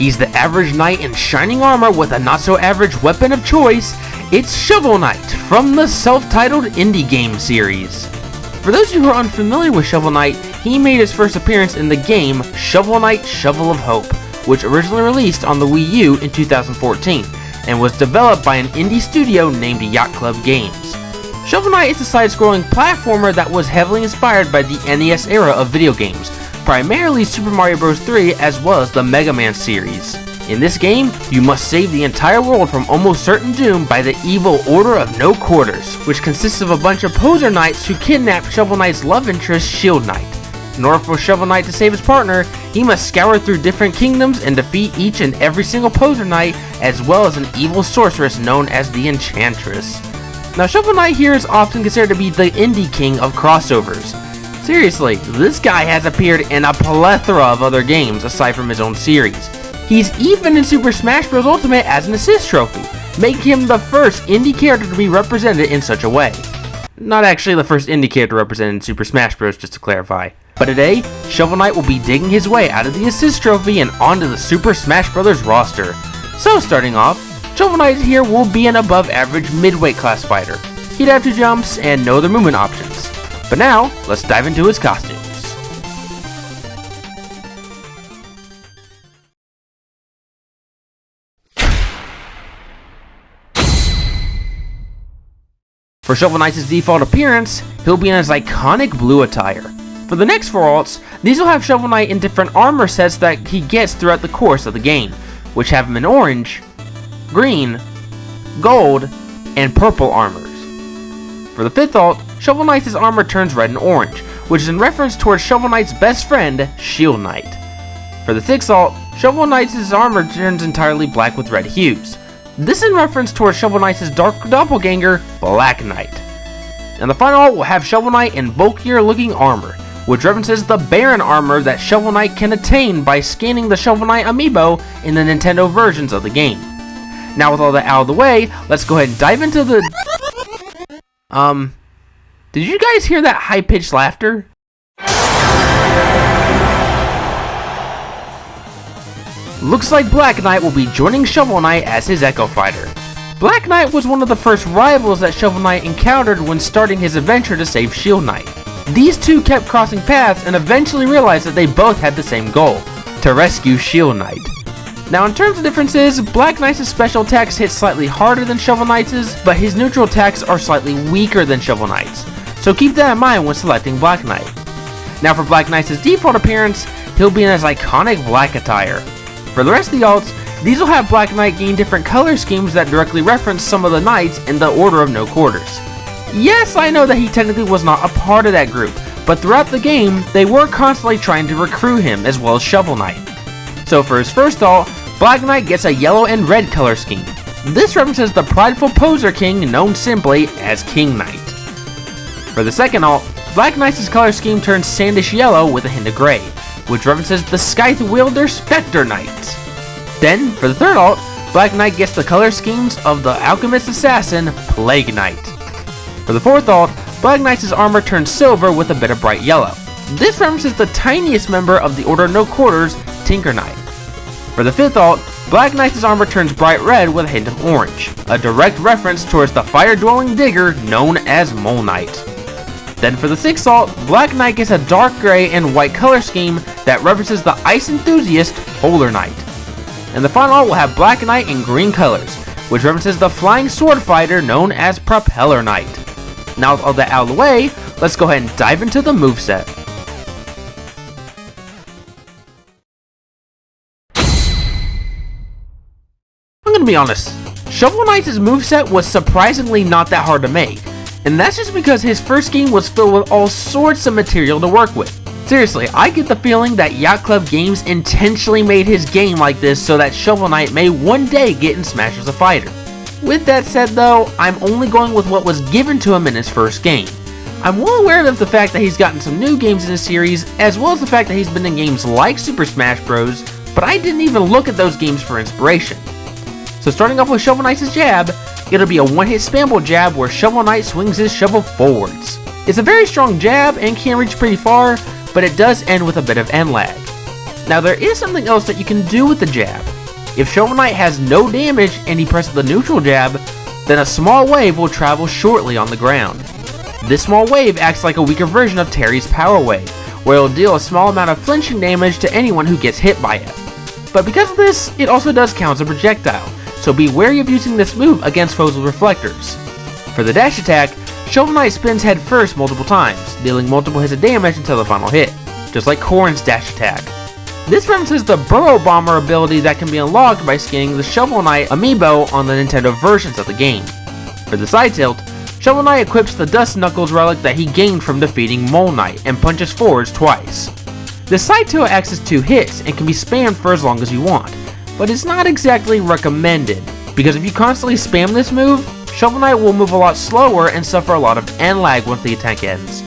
He's the average knight in shining armor with a not-so-average weapon of choice. It's Shovel Knight from the self-titled indie game series. For those of you who are unfamiliar with Shovel Knight, he made his first appearance in the game Shovel Knight Shovel of Hope, which originally released on the Wii U in 2014, and was developed by an indie studio named Yacht Club Games. Shovel Knight is a side-scrolling platformer that was heavily inspired by the NES era of video games, primarily Super Mario Bros. 3 as well as the Mega Man series. In this game, you must save the entire world from almost certain doom by the evil Order of No Quarters, which consists of a bunch of poser knights who kidnap Shovel Knight's love interest, Shield Knight. In order for Shovel Knight to save his partner, he must scour through different kingdoms and defeat each and every single poser knight, as well as an evil sorceress known as the Enchantress. Now, Shovel Knight here is often considered to be the indie king of crossovers. Seriously, this guy has appeared in a plethora of other games aside from his own series. He's even in Super Smash Bros. Ultimate as an assist trophy, making him the first indie character to be represented in such a way. Not actually the first indie character represented in Super Smash Bros., just to clarify. But today, Shovel Knight will be digging his way out of the assist trophy and onto the Super Smash Bros. Roster. So starting off, Shovel Knight here will be an above average midweight class fighter. He'd have 2 jumps and no other movement options. But now, let's dive into his costumes. For Shovel Knight's default appearance, he'll be in his iconic blue attire. For the next 4 alts, these will have Shovel Knight in different armor sets that he gets throughout the course of the game, which have him in orange, green, gold, and purple armors. For the 5th alt, Shovel Knight's armor turns red and orange, which is in reference towards Shovel Knight's best friend, Shield Knight. For the 6th alt, Shovel Knight's armor turns entirely black with red hues. This in reference towards Shovel Knight's dark doppelganger, Black Knight. And the final alt will have Shovel Knight in bulkier looking armor, which references the Baron armor that Shovel Knight can attain by scanning the Shovel Knight amiibo in the Nintendo versions of the game. Now with all that out of the way, let's go ahead and dive into the... Did you guys hear that high-pitched laughter? Looks like Black Knight will be joining Shovel Knight as his Echo Fighter. Black Knight was one of the first rivals that Shovel Knight encountered when starting his adventure to save Shield Knight. These two kept crossing paths and eventually realized that they both had the same goal, to rescue Shield Knight. Now in terms of differences, Black Knight's special attacks hit slightly harder than Shovel Knight's, but his neutral attacks are slightly weaker than Shovel Knight's, so keep that in mind when selecting Black Knight. Now for Black Knight's default appearance, he'll be in his iconic black attire. For the rest of the alts, these will have Black Knight gain different color schemes that directly reference some of the knights in the Order of No Quarters. Yes, I know that he technically was not a part of that group, but throughout the game, they were constantly trying to recruit him as well as Shovel Knight. So for his first alt, Black Knight gets a yellow and red color scheme. This references the prideful poser king known simply as King Knight. For the second alt, Black Knight's color scheme turns sandish yellow with a hint of gray, which references the Scythe wielder Spectre Knight. Then, for the third alt, Black Knight gets the color schemes of the alchemist assassin Plague Knight. For the fourth alt, Black Knight's armor turns silver with a bit of bright yellow. This references the tiniest member of the Order of No Quarters, Tinker Knight. For the fifth alt, Black Knight's armor turns bright red with a hint of orange, a direct reference towards the fire-dwelling digger known as Mole Knight. Then for the sixth alt, Black Knight gets a dark gray and white color scheme that references the ice enthusiast Polar Knight. And the final alt will have Black Knight in green colors, which references the flying sword fighter known as Propeller Knight. Now with all that out of the way, let's go ahead and dive into the moveset. I'm gonna be honest, Shovel Knight's moveset was surprisingly not that hard to make, and that's just because his first game was filled with all sorts of material to work with. Seriously, I get the feeling that Yacht Club Games intentionally made his game like this so that Shovel Knight may one day get in Smash as a fighter. With that said though, I'm only going with what was given to him in his first game. I'm well aware of the fact that he's gotten some new games in the series, as well as the fact that he's been in games like Super Smash Bros., but I didn't even look at those games for inspiration. So starting off with Shovel Knight's jab, it'll be a one-hit spammable jab where Shovel Knight swings his shovel forwards. It's a very strong jab and can reach pretty far, but it does end with a bit of end lag. Now there is something else that you can do with the jab. If Shovel Knight has no damage and he presses the neutral jab, then a small wave will travel shortly on the ground. This small wave acts like a weaker version of Terry's power wave, where it will deal a small amount of flinching damage to anyone who gets hit by it. But because of this, it also does count as a projectile, so be wary of using this move against foes with reflectors. For the dash attack, Shovel Knight spins head first multiple times, dealing multiple hits of damage until the final hit, just like Corrin's dash attack. This references the Burrow Bomber ability that can be unlocked by scanning the Shovel Knight amiibo on the Nintendo versions of the game. For the side tilt, Shovel Knight equips the Dust Knuckles relic that he gained from defeating Mole Knight and punches forwards twice. The side tilt acts as 2 hits and can be spammed for as long as you want, but it's not exactly recommended, because if you constantly spam this move, Shovel Knight will move a lot slower and suffer a lot of end lag once the attack ends.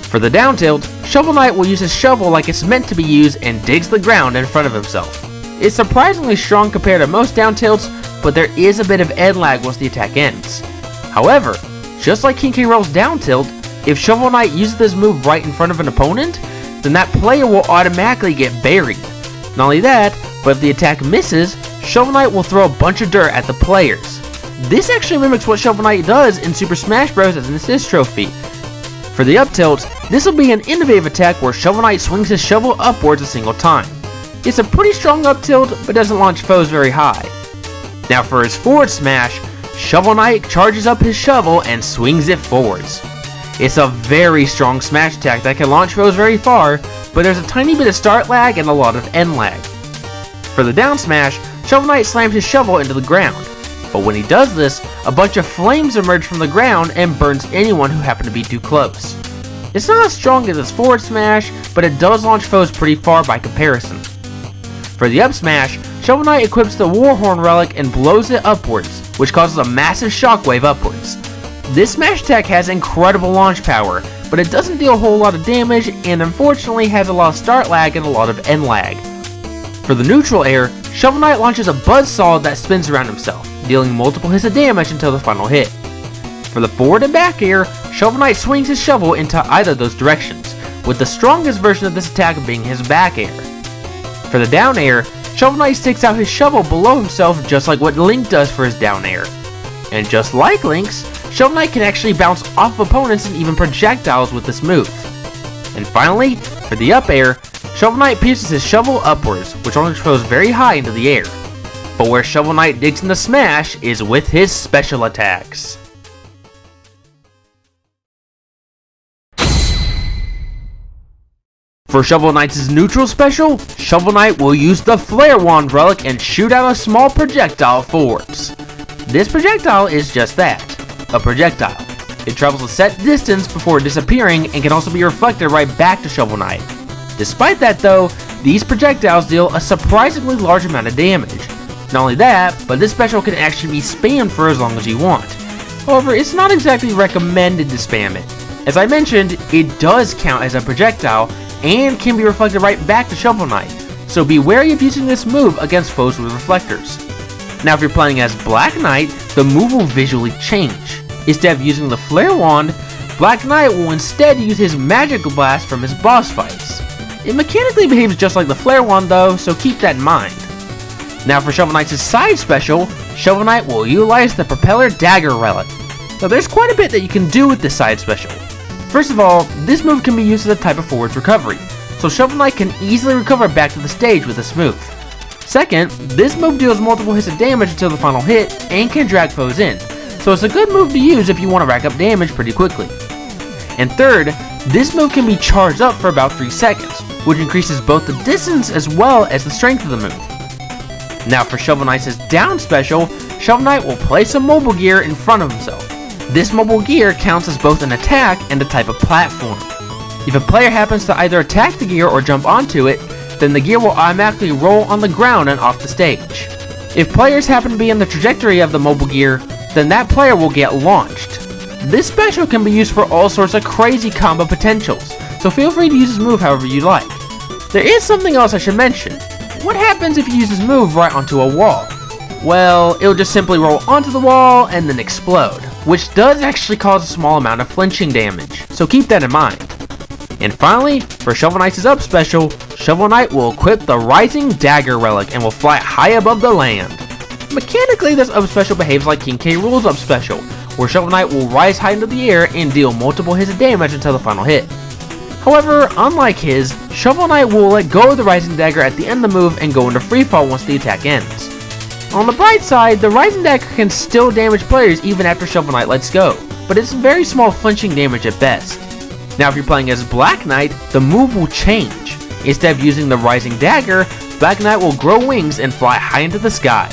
For the down tilt, Shovel Knight will use his shovel like it's meant to be used and digs the ground in front of himself. It's surprisingly strong compared to most down tilts, but there is a bit of end lag once the attack ends. However, just like King K. Rool's down tilt, if Shovel Knight uses this move right in front of an opponent, then that player will automatically get buried. Not only that, but if the attack misses, Shovel Knight will throw a bunch of dirt at the players. This actually mimics what Shovel Knight does in Super Smash Bros. As an assist trophy. For the up tilt, this will be an innovative attack where Shovel Knight swings his shovel upwards a single time. It's a pretty strong up tilt, but doesn't launch foes very high. Now for his forward smash, Shovel Knight charges up his shovel and swings it forwards. It's a very strong smash attack that can launch foes very far, but there's a tiny bit of start lag and a lot of end lag. For the down smash, Shovel Knight slams his shovel into the ground, but when he does this, a bunch of flames emerge from the ground and burns anyone who happen to be too close. It's not as strong as his forward smash, but it does launch foes pretty far by comparison. For the up smash, Shovel Knight equips the Warhorn relic and blows it upwards, which causes a massive shockwave upwards. This smash attack has incredible launch power, but it doesn't deal a whole lot of damage and unfortunately has a lot of start lag and a lot of end lag. For the neutral air, Shovel Knight launches a buzzsaw that spins around himself, dealing multiple hits of damage until the final hit. For the forward and back air, Shovel Knight swings his shovel into either of those directions, with the strongest version of this attack being his back air. For the down air, Shovel Knight sticks out his shovel below himself just like what Link does for his down air. And just like Link's, Shovel Knight can actually bounce off opponents and even projectiles with this move. And finally, for the up air, Shovel Knight pierces his shovel upwards, which launches foes very high into the air. But where Shovel Knight digs into Smash is with his special attacks. For Shovel Knight's neutral special, Shovel Knight will use the Flare Wand relic and shoot out a small projectile forwards. This projectile is just that, a projectile. It travels a set distance before disappearing and can also be reflected right back to Shovel Knight. Despite that though, these projectiles deal a surprisingly large amount of damage. Not only that, but this special can actually be spammed for as long as you want. However, it's not exactly recommended to spam it. As I mentioned, it does count as a projectile and can be reflected right back to Shovel Knight, so be wary of using this move against foes with reflectors. Now if you're playing as Black Knight, the move will visually change. Instead of using the Flare Wand, Black Knight will instead use his Magic Blast from his boss fights. It mechanically behaves just like the Flare Wand though, so keep that in mind. Now for Shovel Knight's side special, Shovel Knight will utilize the Propeller Dagger relic. Now there's quite a bit that you can do with this side special. First of all, this move can be used as a type of forwards recovery, so Shovel Knight can easily recover back to the stage with this move. Second, this move deals multiple hits of damage until the final hit and can drag foes in, so it's a good move to use if you want to rack up damage pretty quickly. And third, this move can be charged up for about 3 seconds, which increases both the distance as well as the strength of the move. Now for Shovel Knight's down special, Shovel Knight will place a mobile gear in front of himself. This mobile gear counts as both an attack and a type of platform. If a player happens to either attack the gear or jump onto it, then the gear will automatically roll on the ground and off the stage. If players happen to be in the trajectory of the mobile gear, then that player will get launched. This special can be used for all sorts of crazy combo potentials, so feel free to use this move however you like. There is something else I should mention. What happens if you use this move right onto a wall? Well, it'll just simply roll onto the wall and then explode, which does actually cause a small amount of flinching damage, so keep that in mind. And finally, for Shovel Knight's up special, Shovel Knight will equip the Rising Dagger relic and will fly high above the land. Mechanically, this up special behaves like King K. Rool's up special, where Shovel Knight will rise high into the air and deal multiple hits of damage until the final hit. However, unlike his, Shovel Knight will let go of the Rising Dagger at the end of the move and go into freefall once the attack ends. On the bright side, the Rising Dagger can still damage players even after Shovel Knight lets go, but it's very small flinching damage at best. Now if you're playing as Black Knight, the move will change. Instead of using the Rising Dagger, Black Knight will grow wings and fly high into the sky.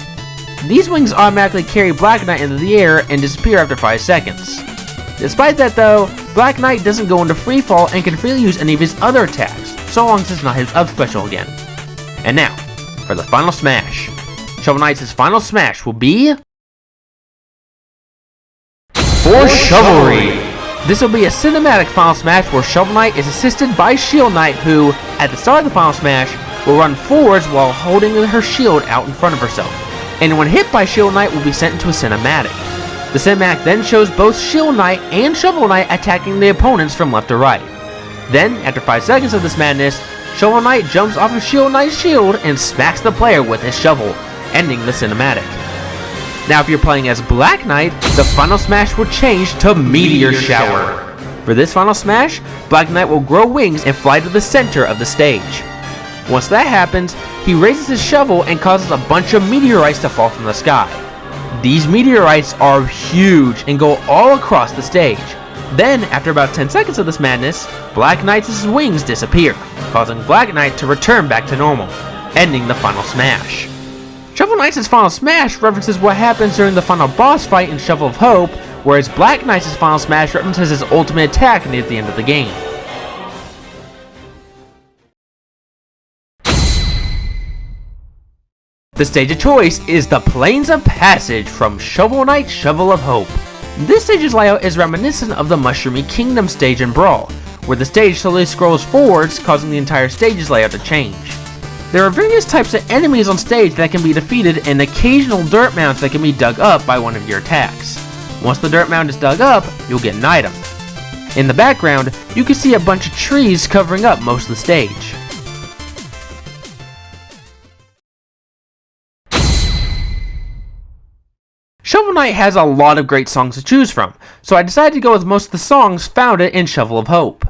These wings automatically carry Black Knight into the air and disappear after 5 seconds. Despite that though, Black Knight doesn't go into freefall and can freely use any of his other attacks, so long as it's not his up special again. And now, for the final smash. Shovel Knight's final smash will be for Chivalry. This will be a cinematic final smash where Shovel Knight is assisted by Shield Knight, who, at the start of the final smash, will run forwards while holding her shield out in front of herself. And when hit by Shield Knight will be sent into a cinematic. The cinematic then shows both Shield Knight and Shovel Knight attacking the opponents from left to right. Then, after 5 seconds of this madness, Shovel Knight jumps off of Shield Knight's shield and smacks the player with his shovel, ending the cinematic. Now if you're playing as Black Knight, the final smash will change to Meteor Shower. For this final smash, Black Knight will grow wings and fly to the center of the stage. Once that happens, he raises his shovel and causes a bunch of meteorites to fall from the sky. These meteorites are huge and go all across the stage. Then, after about 10 seconds of this madness, Black Knight's wings disappear, causing Black Knight to return back to normal, ending the final smash. Shovel Knight's final smash references what happens during the final boss fight in Shovel of Hope, whereas Black Knight's final smash references his ultimate attack near the end of the game. The stage of choice is the Plains of Passage from Shovel Knight Shovel of Hope. This stage's layout is reminiscent of the Mushroomy Kingdom stage in Brawl, where the stage slowly scrolls forwards, causing the entire stage's layout to change. There are various types of enemies on stage that can be defeated and occasional dirt mounds that can be dug up by one of your attacks. Once the dirt mound is dug up, you'll get an item. In the background, you can see a bunch of trees covering up most of the stage. Shovel Knight has a lot of great songs to choose from, so I decided to go with most of the songs found in Shovel of Hope.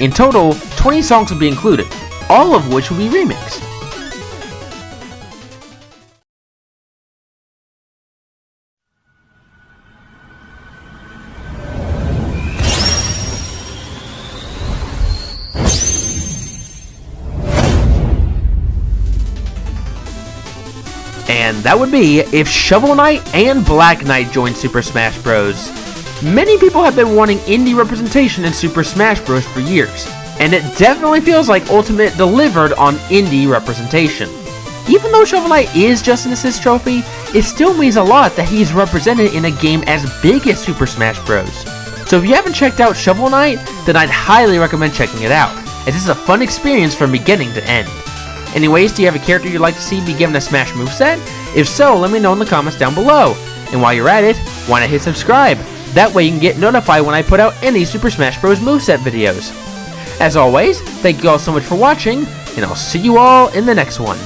In total, 20 songs will be included, all of which will be remixed. And that would be if Shovel Knight and Black Knight joined Super Smash Bros. Many people have been wanting indie representation in Super Smash Bros. For years, and it definitely feels like Ultimate delivered on indie representation. Even though Shovel Knight is just an assist trophy, it still means a lot that he's represented in a game as big as Super Smash Bros. So if you haven't checked out Shovel Knight, then I'd highly recommend checking it out, as this is a fun experience from beginning to end. Anyways, do you have a character you'd like to see be given a Smash moveset? If so, let me know in the comments down below. And while you're at it, why not hit subscribe? That way you can get notified when I put out any Super Smash Bros. Moveset videos. As always, thank you all so much for watching, and I'll see you all in the next one.